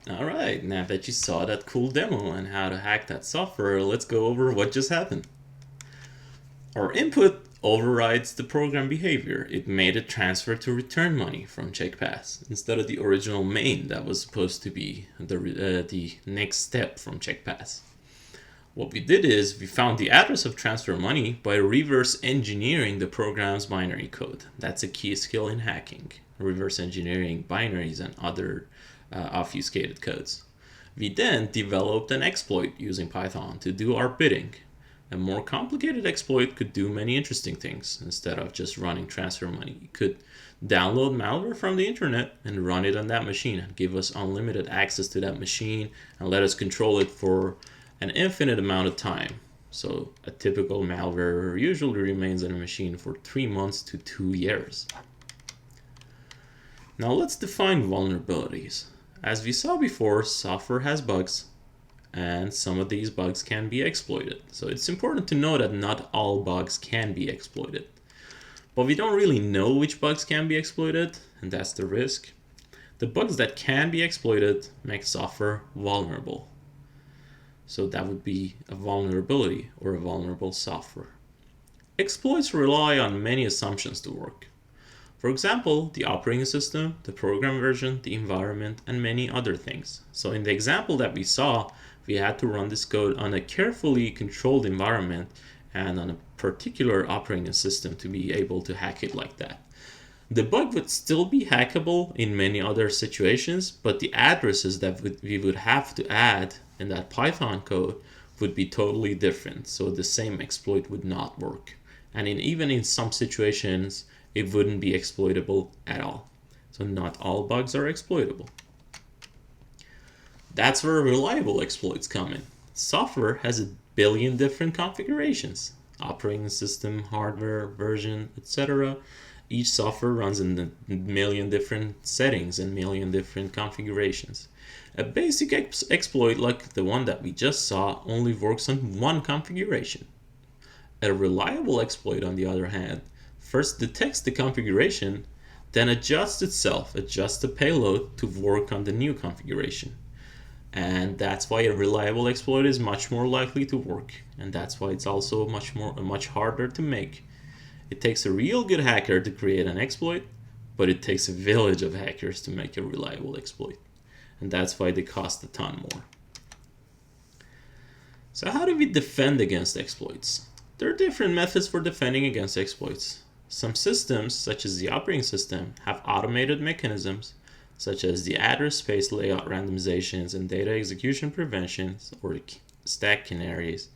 Alright, now that you saw that cool demo on how to hack that software, let's go over what just happened. Our input overrides the program behavior. It made a transfer to return money from CheckPass instead of the original main that was supposed to be the next step from CheckPass. What we did is we found the address of transfer money by reverse engineering the program's binary code. That's a key skill in hacking, reverse engineering binaries and other obfuscated codes. We then developed an exploit using Python to do our bidding. A more complicated exploit could do many interesting things. Instead of just running transfer money, you could download malware from the internet and run it on that machine and give us unlimited access to that machine and let us control it for an infinite amount of time. So a typical malware usually remains on a machine for 3 months to 2 years. Now let's define vulnerabilities. As we saw before, software has bugs, and some of these bugs can be exploited. So it's important to know that not all bugs can be exploited. But we don't really know which bugs can be exploited, and that's the risk. The bugs that can be exploited make software vulnerable. So that would be a vulnerability or a vulnerable software. Exploits rely on many assumptions to work. For example, the operating system, the program version, the environment, and many other things. So in the example that we saw, we had to run this code on a carefully controlled environment and on a particular operating system to be able to hack it like that. The bug would still be hackable in many other situations, but the addresses that we would have to add in that Python code would be totally different. So the same exploit would not work. And even in some situations, it wouldn't be exploitable at all. So not all bugs are exploitable. That's where reliable exploits come in. Software has a billion different configurations. Operating system, hardware, version, etc. Each software runs in a million different settings and million different configurations. A basic exploit like the one that we just saw only works on one configuration. A reliable exploit, on the other hand, first detects the configuration, then adjusts the payload to work on the new configuration. And that's why a reliable exploit is much more likely to work, and that's why it's also much harder to make. It takes a real good hacker to create an exploit, but it takes a village of hackers to make a reliable exploit. And that's why they cost a ton more. So how do we defend against exploits? There are different methods for defending against exploits. Some systems, such as the operating system, have automated mechanisms, such as the address space layout randomizations and data execution preventions, or stack canaries.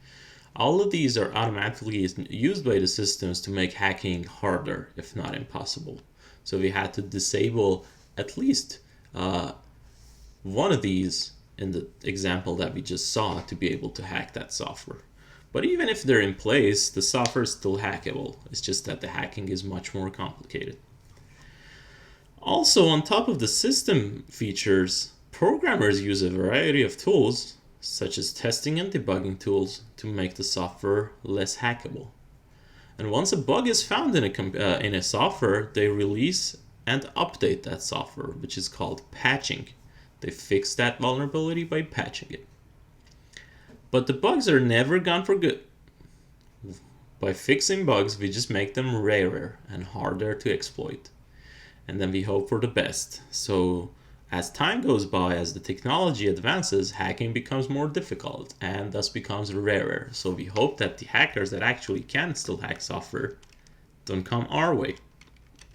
All of these are automatically used by the systems to make hacking harder, if not impossible. So we had to disable at least one of these in the example that we just saw to be able to hack that software. But even if they're in place, the software is still hackable. It's just that the hacking is much more complicated. Also, on top of the system features, programmers use a variety of tools, such as testing and debugging tools, to make the software less hackable. And once a bug is found in a software, they release and update that software, which is called patching. They fix that vulnerability by patching it. But the bugs are never gone for good. By fixing bugs, we just make them rarer and harder to exploit. And then we hope for the best. So as time goes by, as the technology advances, hacking becomes more difficult and thus becomes rarer. So we hope that the hackers that actually can still hack software don't come our way.